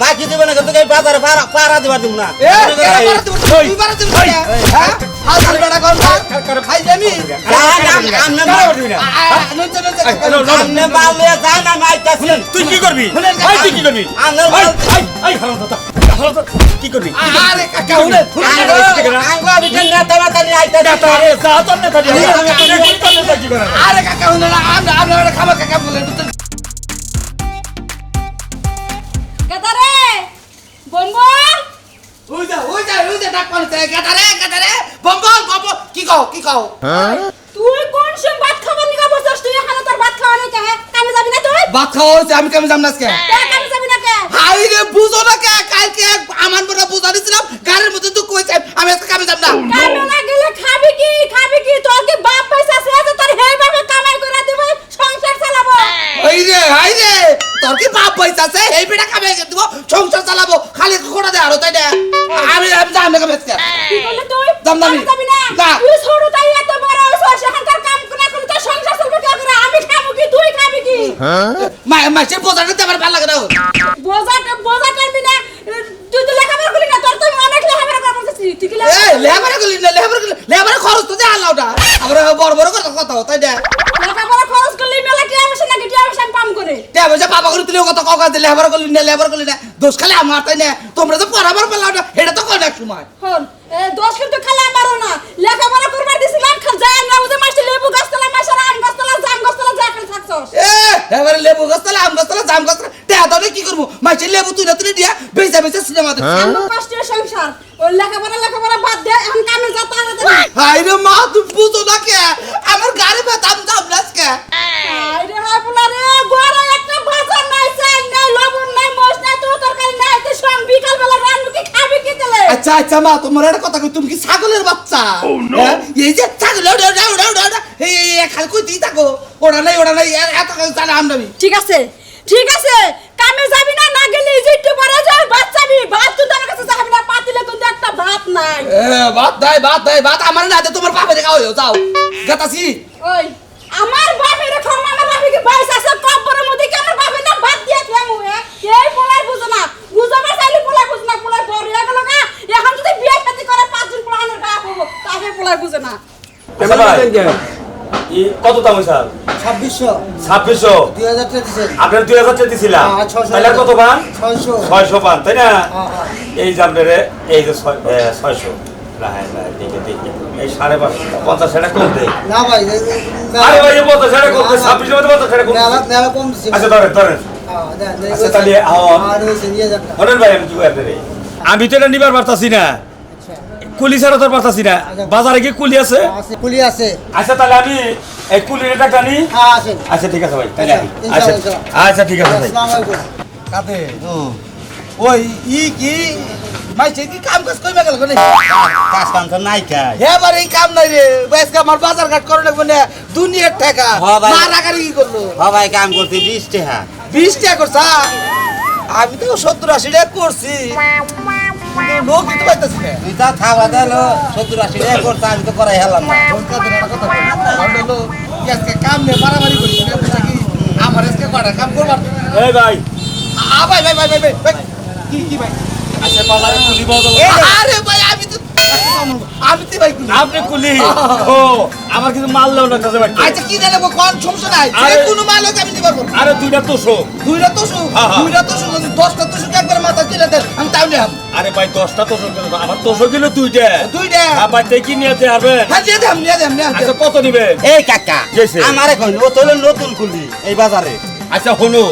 বাকি দেবে না তোকে বাজারে পাড়া দিবার দিব না তুই পারা দিবি হ্যাঁ হাজার বেটা কোন ভাই জানি আমনে আমনে বালে যায় না মাইতাছি তুই কি করবি ভাই তুই কি করবি এই হারামজাদা কি করবি আরে কাকা হুনে আঙ্গো আমি নেতা মাতা নিয়ে আইতাছি আরে যা তোর নেতা দিয়ে কি করে আরে কাকা হুনে আমরা খাবার কাকা বলে গাদারে বম্বল ওই যা ডাক পানি চাই গাদারে বম্বল কি কও তুই কোন সব ভাত খাবার নিগা বসছস তুই এখানে তোর ভাত খাওয়া নাই কে কামে যাবি না তুই ভাত খাওয়া হচ্ছে আমি কেমন যাম না আজকে কামে যাবি না কে হাই রে বুঝো না কে কালকে আমার বড় বুঝা দিছিলাম গাড়ির মধ্যে দুঃখ হইছে আমি আজকে কামে যাব না কামে না গেলে খাবি কি তোর কি বাপ পয়সা আছে যে তোর হে বাবা কামাই করে দিব সংসার চালাবো হাই রে তোর কি বাপ পয়সা আছে এই বেটা কামে দিব সংসার চালাবো খালি কোড়া দে আর তাই না আমি যাম না কামে আজকে কি করলে তুই যাবি না তুই ছোট তাই এত বড় হইছস এখন তোর কাম না করলে তোর সংসার চলবে কি করে আমি খাবো কি তুই খাবি কি মাছের বোঝাটা তো আমার ভালো লাগে না বোঝা করবি না তুই তো লেখাপড়া করলি না তোর তো অনেক লেখাপড়া করছিস তুই কি লেখাপড়া খরচ তো দে আল্লাহটা আবার বড় কথা তাই না লেখাপড়া খরচ করলি মেলা টিয়া পয়সা নাকি টিয়া পয়সা আমি পাম করে তে বসে বাবা করে তুই কত কাকা দিলে লেখাপড়া করলি না দোষ খালি আমার তাই না তোমরা তো পড়াবার পারলাম না এটা তো কোন এক সময় হল দোষ কিন্তু খালি আমারও না লেখাপড়া করবার দিছিলাম যায় না ওদের মাসে লেবু গাছতলা মাসের আম গাছতলা জাম গাছতলা যা খালি থাকছস এবারে লেবু গাছতলা আম গাছতলা জাম গাছতলা তে আদরে কি করব মাইছে লেবু তুই দিয়া বেচা সিনেমা দেখ আমার কষ্টের সংসার ওই লেখাপড়া বাদ দে এখন কামে যা তাড়াতাড়ি হাই রে মা তুই বুঝো না কে আমার গাড়ি বেতাম দাম নাচকে আরে হাই পোলা রে গোরা একটা বাজার নাই চাল নাই লবণ নাই মশ নাই তো তরকারি নাই তো সব বিকাল বেলা রান্না কি খাবি কি দিলে আচ্ছা মা তোমার একটা কথা কই তুমি কি ছাগলের বাচ্চা এই যে ছাগল এই খালি কই দিই থাকো ওড়া নাই এত জানা আমদামি ঠিক আছে কামে যাবি না গেলে এই যে একটু পরে যাই বাচ্চাবি ভাত তো তোর কাছে যাবি না পাতিলে তো একটা ভাত নাই ভাত আমার না দে তোমার বাপে খাও যাও গাতাছি ওই আমার বাপের খাও আমার বাপে কি পয়সা আছে কবরের মধ্যে কি আমার বাপে না ভাত দিয়ে খামু এই পোলাই বুঝো না বুঝাবার চাইলে পোলাই বুঝ না পোলাই বড় হয়ে গেল না এখন যদি বিয়ে শাদী করে 5 দিন পোলানোর বাপ হবো তাকে পোলাই বুঝে না কত দাম স্যার 2600 আপনার 2000 দিছিলাম তাহলে কত পান 600 পান তাই না এই জামরে এই যে 600 না হ্যাঁ দেখে এই 550 টাকা কম দেই না ভাই আরে ভাই 50 টাকা কম দেই 26 মধ্যে 50 টাকা কম মেলা কম দিছি আচ্ছা ধরেন আচ্ছা তাহলে আর হইছে নিয়ে যান হরেন ভাই আমি কি করতে আমি তো এটা নিবার পারতাছি না কুলি ছাড়া তো পারতাছি না বাজারে কি কুলি আছে কুলি আছে আচ্ছা তাহলে আমি এই কুলির টাকা নি হ্যাঁ আছে আচ্ছা ঠিক আছে ভাই তাহলে আচ্ছা ঠিক আছে ভাই আসসালামু আলাইকুম কাতে ওই কি মাইছে কি কাম কাজ কইবা গেল কোনে কাজ কাম তো নাই কাজ এবার এই কাম নাই রে আজকে আমার বাজার ঘাট করে লাগবে না দুনিয়ার টাকা হ্যাঁ ভাই। মারাগারি কি করলো ভাই কাম করতে 20 টাকা 20 টাকা করছা আমি তো 70-80 টাকা করছি লোক দিতে পাইতাছি না তুই তা খাওয়া দিলো 70-80 টাকা করতে আমি তো করাই হেলাম না আজকে কাম নিয়ে মারামারি করি আমার আজকে কটা কাম করবার এই ভাই ভাই কি ভাই আচ্ছা বাজারে কুলি বাজার আরে ভাই আমি তো ভাই কুলি আপনি কুলি ও আমার কিছু মাল দাও না কাছে ভাই আচ্ছা কি দেব কোন সমস্যা নাই যে কোনো মাল হোক আমি দিতে পারবো আরে দুইটা তোশো দুইটা তো যদি 10টা তো একবার মাথা তুলে দেন আমি তাও নিলাম আরে ভাই 10টা তোশো কিলো আমার তোশো কিলো দুইটা দুইটা ভাই তাই কি নিয়ে যাবে হ্যাঁ দিয়ে দেন আচ্ছা কত নিবেন এই কাকা জেসে। আমারে কই ও তো হলো নতুন কুলি এই বাজারে আচ্ছা হলো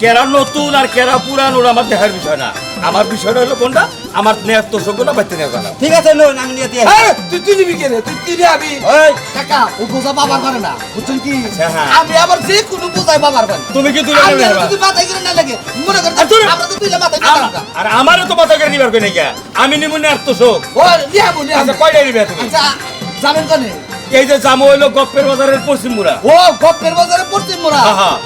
কেরা নতুন আর কেরা পুরান ওরা আমার দেখার বিষয় না আমার বিষয়টা হলো কোনটা আমার নেয়ার তোশো গুলো বাইতে নেওয়া গেল ঠিক আছে লোন আমি নিয়ে দিয়ে আরে তুই নিবি কে রে তুই নিবি আমি ওই কাকা ও বোঝা বাবার করে না বুঝছেন কি হ্যাঁ। আমি আবার যে কোনো বোঝাই বাবার করে তুমি কি তুলে আমি নেবে যদি মাথায় করে না লাগে মনে করে আর তুই- আমরা তো তুইলে মাথায় করে না আর আমারও তো মাথা করে নিবার কই নাকি আমি নিমু নেয়ার তোশো ও নিয়াবো আচ্ছা কয়টা নিবে তুমি আচ্ছা জানেন কোনে এই যে জামো হইলো গপ্পের বাজারের পশ্চিম মুড়া ও গপ্পের বাজারে পড়তে মোরা হ্যাঁ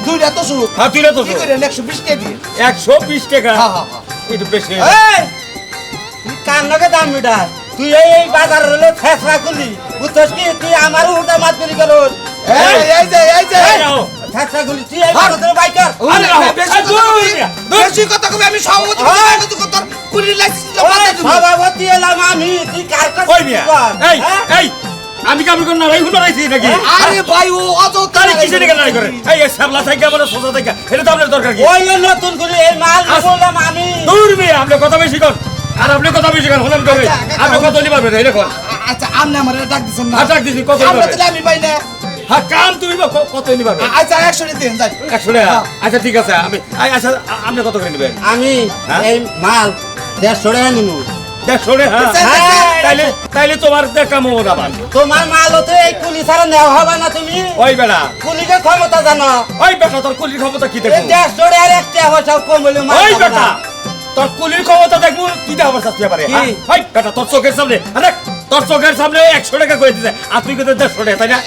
দুইটা তো শুরু হ্যাঁ তুইলে কি তোশো করে 120 টাকা দিয়ে 120 টাকা হ্যাঁ একটু বেশি এই তুই কান লগে দাম মিটা তুই এই বাজার হলো ফেসরা কুলি বুঝছস কি তুই আমার উল্টা মাত করি করস এই যে এই নাও, ঠাট্টা গুলি তুই এই কথা তোর বাইকার আরে বেশি কথা কবে আমি সভাপতি তোর কুলি লাইসেন্স সভাপতি এলাম আমি তুই কার কাছে ওই মিয়া এই এই আমি কামড় কোন না ভাই হুলো রাইছি নাকি আরে ভাই ও অত তারে কিসে নিয়ে লড়াই করে এই সাবলা থেকে আমার সোজা থেকে এটা তো আপনার দরকার কি ওই নতুন করে এই মাল বললাম আমি দূর মিয়া আপনি কথা বেশি কর আর আপনি কথা বেশি কর হলাম তো আপনি কত নিবা পারবেন এই দেখো আচ্ছা আপনি আমার ডাক দিছেন না আচ্ছা দিছি কত আমরা নিবা তাহলে আমি পাই না হ্যাঁ কাম তুমি কত নিবা পারবেন আচ্ছা 100 দিন যাই 100 টাকা আচ্ছা ঠিক আছে আমি আচ্ছা আপনি কত করে নেবেন আমি হ্যাঁ? এই মাল 150 টাকা নিমু 150 টাকা তাইলে তাইলে তোমার দেখা মোর আবার তোমার মাল তো এই কুলি ছাড়া নেওয়া হবে না তুমি ওই বেড়া কুলিকে ক্ষমতা জানো ওই বেটা তোর কুলির ক্ষমতা কি এই দেখবো 150 টাকার একটা পয়সা কম হলে মাল ওই পাবো বেটা না। তোর কুলির ক্ষমতা দেখবো কি দেওয়া শাস্তি পারে কি? ওই বেটা তোর চোখের সামনে আরে তোর চোখের সামনে 100 টাকা করে দিতে আর তুই কত 150 টাকা তাই না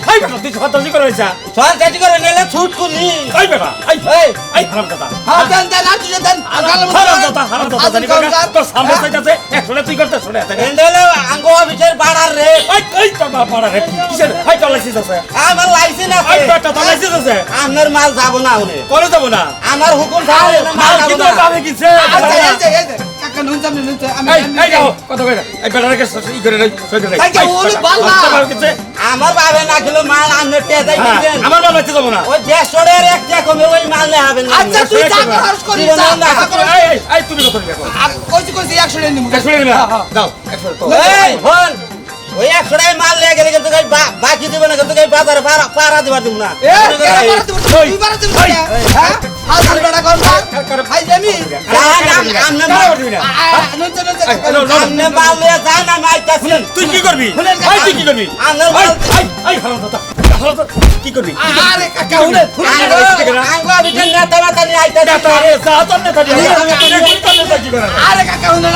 ওই বেটা তুই সন্ত্রাসী করে হইছা সর চাটি করে নিলে ছুট কুলি ওই বেটা এই এই এই হারাম কথা হ্যাঁ দেন দেন আর তুই দেন হারাম কথা জানি না তোর সামনে চাইতাছে 100 টাকা তুই করতে 100 টাকা তাই না এন্ডেলে আঙ্গো অফিসের বাড়ার রে ওই তোর বাড়া রে কিসের ওই তোর লাইসেন্স আছে আমার লাইসেন্স ওই আছে বেটা তোর লাইসেন্স আছে আপনার মাল যাবো না উনি করে যাবো না আমার হুকুম ছাড়া মাল মাল যাবো কিন্তু না পাবে কিছে আচ্ছা এই যে কাকা নুন জামনে নুন আমি এই যাও কত করে এই বেটাটাকে ই করে রে সই করে এই যে ওরে বাল্লা। আমার বাবে না খেলো মাল আনতে টেদাই দিবেন আমার বাবা বাচ্চা যাবো না ওই 150 টাকার একটা কমে ওই মাল নে হবেন না আচ্ছা তুই যা খরচ করিস যা এই তুমি কত নিবে কইছি কইছি 100 টাকা নিমু 100 নিবে দাও 100 তো এই হন ওই 100 টাকায় মাল নিয়ে গেলে কিন্তু গাই বাকি দিবেন না কিন্তু গাই বাজারে পারা দিবার দিব না এ তুই বাড়া দিবি হ্যাঁ হাজার টাকা কর ভাই আমি আমনে নুন আমনে মাল নিয়ে যান আমি আইতাছি তুই কি করবি এই তুই কি করবি আমনের মাল এই হারাম কথা কি করবি আরে কাকা হুনে আঙ্গো অফিসের নেতা মাতা নিয়ে আইতাছি আরে যা তোর নেতা দিয়ে কি করে আরে কাকা হুনে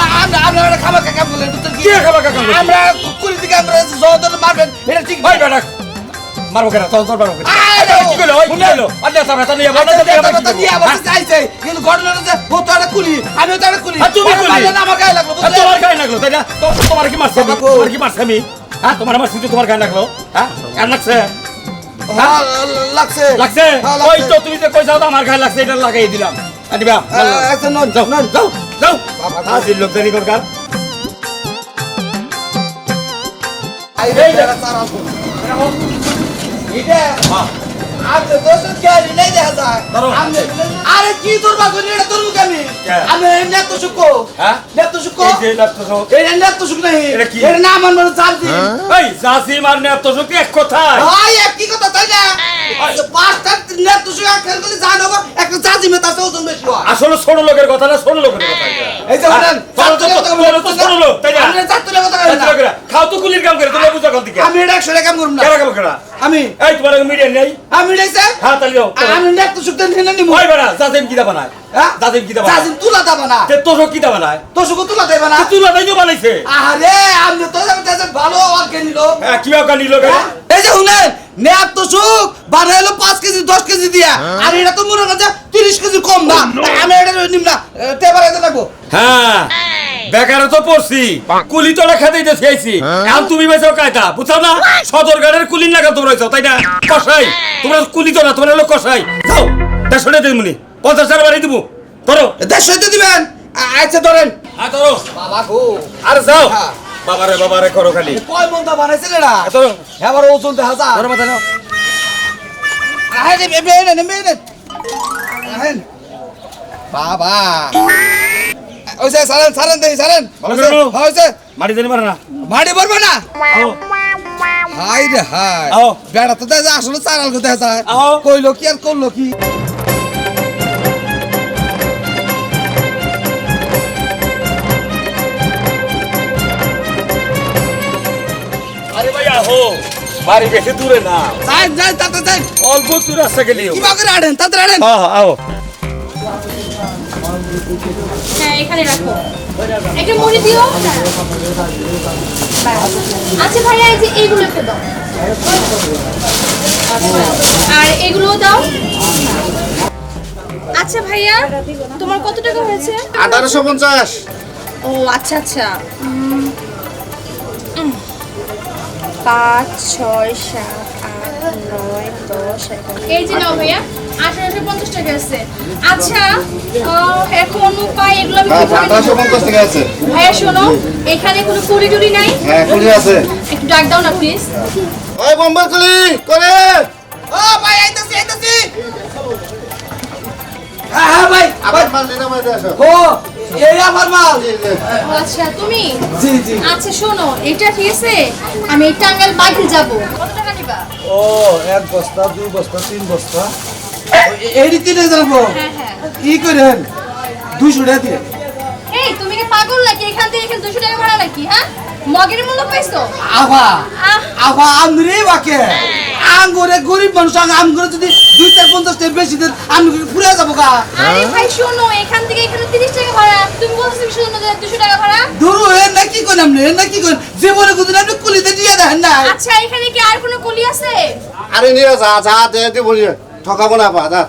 আমরা খাবার কাকা বলেন কি খাবার কাকা বলে? আমরা কুকুরি দিকে আমরা জোদন মারবেন এটা ঠিক ভাই বেটা মারবো কেন তোর মারবো কেন আরে কি করলো ওই কি করলো অন্য সামনে নিয়ে বড় কথা নিয়ে আবার চাইছে কিন্তু ঘটনাটা যে ও তো একটা কুলি আমি তো একটা কুলি আর তুমি কুলি? আমার গায়ে লাগলো বুঝলে? তোমার গায়ে লাগলো তাই না তোমার কি মারছে আমি? তোমার কি মারছে আমি হ্যাঁ তোমার আমার স্মৃতি তোমার গায়ে লাগলো হ্যাঁ আর লাগছে হ্যাঁ, লাগছে লাগছে হ্যাঁ, ওই লাগছে। তো তুমি যে কইছাও তো আমার গায়ে লাগছে এটা লাগাই দিলাম আনিবা আচ্ছা নন যাও নন যাও যাও হাজির লোক দেরি কর কার এই যে সারা এটা আপনি দোষের খেয়ালি নেই দেখা যায় ধরো। আরে কি তোর বাগো এটা তোর মুখে আমি কে? আমি নেত সুকো হ্যাঁ? নেত সুকো এই যে লাগতেছো এটা নেত সুক নাই এটা কি? এটা না আমার মনে জানতি এই জাসি মারনে এত শক্তি এক কথায় ভাই কি কথা তাই না পাঁচটা নেত সুক খেল করে জানো একটা জাজি মেতা আছে ওজন বেশি হয় আসলে ছোট লোকের কথা না ছোট লোকের কথা এটা। এই যে বলেন তোমরা তো ছোট লোক তাই না আমরা জাতুলে কথা কই না ছোট লোকেরা, খাও তো কুলির কাম করে তোমরা বুঝা কোন দিকে আমি এটা 100 টাকা কাম করব না কেরা কাম করা আমি এই তোমার মিডিয়া নেই আমি লাইছে হ্যাঁ তালিও আমি নেত সুক দেন না নিমু ওই বেড়া জাসিম কি দা বানায় হ্যাঁ জাসিম কি দা জাজি বানায় তুলা দাবা না তে তোর কি দা বানায় তো সুক তুলা দেবা না তুই না তাইও বানাইছে আরে আমি তো জানতে ভালো অর্গে নিলো হ্যাঁ কি বাকা নিলো কেন এই যে শুনেন নেপ তো সুখ বানাইলো 5 কেজি 10 কেজি দিয়া আর এটা তো মনে কাছে 30 কেজি কম না আমি এটা নিম না টেবার এটা লাগবো হ্যাঁ বেকারে তো পড়ছি কুলি তোরা খেতেই তো খেয়েছি এখন তুমি বেঁচেও কায়দা বুঝছো না সদরঘাটের কুলির নাগাল তোমরা হইছো, তাই না কষাই তোমরা কুলি তো না তোমরা হলো কষাই যাও 150 টাকা দিমুনি 50 টাকা বাড়ি দিব ধরো 150 তো দিবেন আচ্ছা ধরেন হ্যাঁ ধরো বাবা গো আরে যাও হ্যাঁ। বাবারে করো খালি কয় মন্দা বানাইছিল এরা ধরো এবার ওজন 1000 ধরো মাথা নাও আহে নেবে বাবা ওইসে সারেন দেই সারেন ভালো করে নাও। হইছে মাটি দেনি মারে না মাটি পড়বে না আও হাই রে হাই আও। বেড়া তো দেখা যায় আসলে চারাল কথা যায় আও। কইলো কি আর করলো কি আরে ভাই আহো বাড়ি বেশি দূরে না যাই তাতে যাই অল্প দূর রাস্তা গেলিও কি বাগরে আড়েন তাতে আড়েন হ্যাঁ আও হ্যাঁ এখানে রাখো একটা মুড়ি দিও হ্যাঁ। ব্যাস। আচ্ছা ভাইয়া এই যে এইগুলো একটু দাও আর এগুলো দাও আচ্ছা ভাইয়া তোমার কত টাকা হয়েছে 1850 ও আচ্ছা আচ্ছা 5 6 7 8 এই যে নাও ভাইয়া 1850 টাকা আছে। আচ্ছা এখন উপায় এগুলো আমি কিভাবে দেব? 1850 টাকা আছে। ভাইয়া শোনো, এখানে কোনো কুলি টুলি নাই? হ্যাঁ, কুলি আছে। একটু ডাক দাও না প্লিজ। ওই বোম্বার কুলি করে। ও ভাই আইতাছি আইতাছি। হ্যাঁ ভাই আবার মাল নিয়ে নামাই দিয়ে আসো। ও এই আমার মাল। ও আচ্ছা তুমি? জি জি। আচ্ছা শোনো, এটা ঠিক আছে, আমি এই টাঙ্গাইল বাগিল যাব। কত টাকা নিবা? ও এক বস্তা 2 বস্তা 3 বস্তা এই দিনে যাবো। হ্যাঁ হ্যাঁ। কি করেন 200 টাকা দিয়ে। এই তুমি কি পাগল নাকি? এখান থেকে এখানে 200 টাকা ভাড়া নাকি? হ্যাঁ, মগের মূল্য পাইছো? আভা আহ। আভা আমরে বাকে আঙ্গুরে গরিব মানুষ আমগুলো যদি 250 টাকা বেশি দেন আমি পুরে যাবো গা। আরে ভাই শোনো, এখান থেকে এখানে 30 টাকা ভাড়া, তুমি বলছো শুনো যে 200 টাকা ভাড়া। দূর এর না কি করেন আপনি, এর না কি করেন জীবনে কোনদিন আপনি কুলিতে দিয়ে দেন না। আচ্ছা এখানে কি আর কোনো কুলি আছে? আরে নিয়ে যা যা দে দি বলি ঠকাবো না পা দা।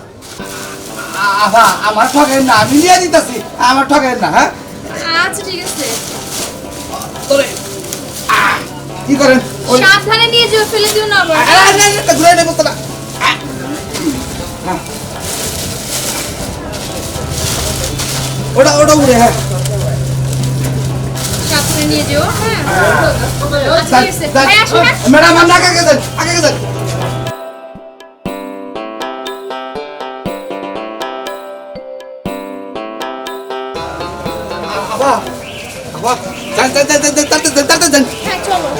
আভা আমার ঠকেন না, আমি নিয়ে দিতেছি, আমার ঠকেন না। হ্যাঁ আচ্ছা ঠিক আছে, তোরে কি করেন ওই সাবধানে নিয়ে যেও, ফেলে দিও না আবার। ঘুরে নেবো তো না। ওটা ওটা উড়ে। হ্যাঁ সাবধানে নিয়ে যেও। হ্যাঁ আচ্ছা ঠিক আছে, ভাই আসো। হ্যাঁ ম্যাডাম আপনি আগে গেছেন আগে গেছেন। আবা আবা যান যান যান যান যান যান। হ্যাঁ চলো।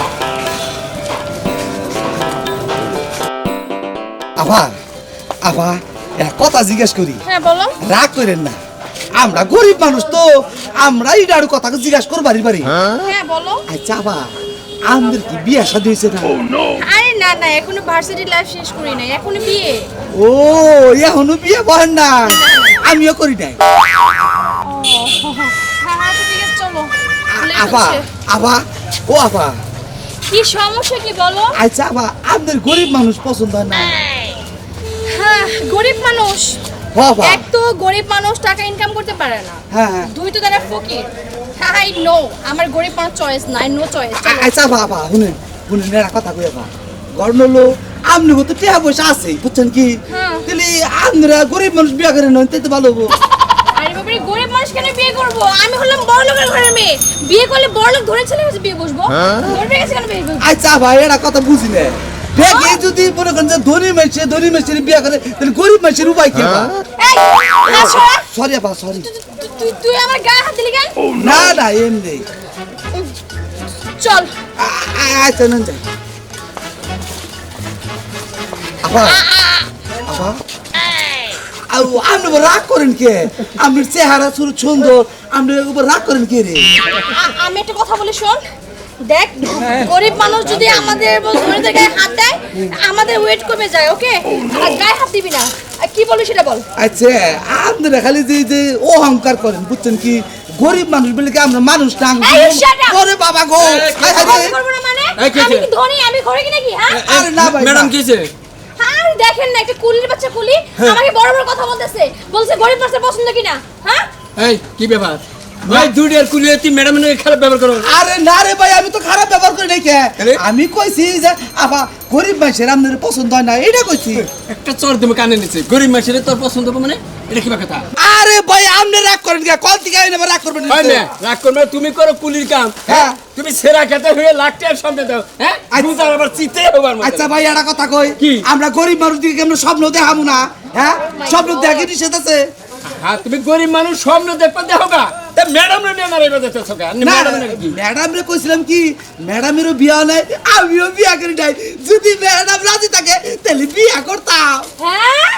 আবা আবা এক কথা জিজ্ঞেস করি, হ্যাঁ বলো। রাগ করেন না, আমরা গরিব মানুষ তো, আমরা ইডার কথা জিজ্ঞাসা করবারই পারি। হ্যাঁ বলো। আচ্ছা আবা আমাদের কি বিয়ে শাদী হয়েছে না? আরে না না, এখনো ভার্সিটি লাইফ শেষ করি নাই, এখনো বিয়ে। ও এখনো বিয়ে করেন না? আমিও করি নাই। হ্যাঁ আচ্ছা ঠিক আছে চলো। Late আবা হচ্ছে। আবা ও আবা কি সমস্যা কি বলো? আচ্ছা আবা আমাদের গরিব মানুষ পছন্দ হয় না? হ্যাঁ গরিব মানুষ, ও আবা এক তো গরিব মানুষ টাকা ইনকাম করতে পারে না, হ্যাঁ দুই তো তারা ফকির। হ্যাঁ আই নো, আমার গরিব মানুষ চয়েস নাই, নো চয়েস। আচ্ছা আবা আবা শুনেন শুনেন একটা কথা কই আবা, গর্ণ হলো আপনি তো টাকা পয়সা আছে বুঝছেন কি, হ্যাঁ। তাহলে আমরা গরিব মানুষ বিয়ে করে নেন তাই তো ভালো হবো। আরে বাবারে, গরিব মানুষ কেন বিয়ে করব? আমি হলাম বড় লোকের ঘরের মেয়ে, বিয়ে করলে বড় লোক ধরে ছেলে কাছে বিয়ে বসবো, ধরে গেছে কেন বিয়ে বসবো? আচ্ছা ভাই এটা কথা বুঝি না, দেখে যদি মনে করেন যে ধনী মানুষের বিয়ে করে তাহলে গরিব মানুষের উপায় কি? এই হাত সরা। সরি আপা সরি। তুই আমার গায়ে হাত দিলি কেন? না না এমনি। চল। আচ্ছা নেন যাই। আপা আপা আপনি রাগ করেন কে? আপনার চেহারা সুন্দর, আপনি রাগ করেন কে রে? আমি একটা কথা বলি শোন, দেখ গরিব মানুষ যদি আমাদের ধনীদের গায়ে হাত দেয় আমাদের ওয়েট কমে যায়, ওকে? আর গায়ে হাত দিবি না, আর কি বলি সেটা বল। আচ্ছা আপনারা খালি যে যে অহংকার করেন বুঝছেন কি, গরিব মানুষ বলে কি আমরা মানুষ না? এই, shut up! ওরে বাবা গো কথা করবো না মানে? আমি কি ধনী, আমি ঘরে কি নাকি? হ্যাঁ আরে না ভাই ম্যাডাম কিছে? আর দেখেন না, একটা কুলির বাচ্চা কুলি আমাকে বড় বড় কথা বলতেছে, বলছে গরিব মানুষের পছন্দ কিনা। হ্যাঁ এই কি ব্যাপার ভাই, দুনিয়ার কুলিয়ে তুই ম্যাডাম এর খারাপ ব্যবহার করো? আরে না রে ভাই আমি তো খারাপ ব্যবহার করি নাই কে, আরে? আমি কইছি যে আবা গরিব মানুষের আপনাদের পছন্দ হয় না এটা কইছি। একটা চর তুমি কানে নিচ্ছে, গরিব মানুষের তোর পছন্দ হবে মানে এটা কি কথা? আরে ভাই আপনি রাগ করেন কে? কল থেকে আইনে রাগ করবেন হয় না, রাগ করবে তুমি করো কুলির কাম। হ্যাঁ। তুমি সেরা খেতে হয়ে লাখ টাকার সামনে দাও, হ্যাঁ বুঝার আবার চিতে হবার মতো। আচ্ছা ভাই একটা কথা কই, কি? আমরা গরিব মানুষ দিকে আমরা স্বপ্ন দেখাবো না? হ্যাঁ স্বপ্ন দেখে নিষেধ আছে? হ্যাঁ তুমি গরিব মানুষ স্বপ্ন দেখতে দেখো গা, তা ম্যাডাম রে নিয়ে মারাইবা দেখতেছো গা? না ম্যাডাম কি ম্যাডাম রে কইছিলাম কি ম্যাডামেরও বিয়া নাই আমিও বিয়া করি নাই, যদি ম্যাডাম রাজি থাকে তাহলে বিয়া করতাম। হ্যাঁ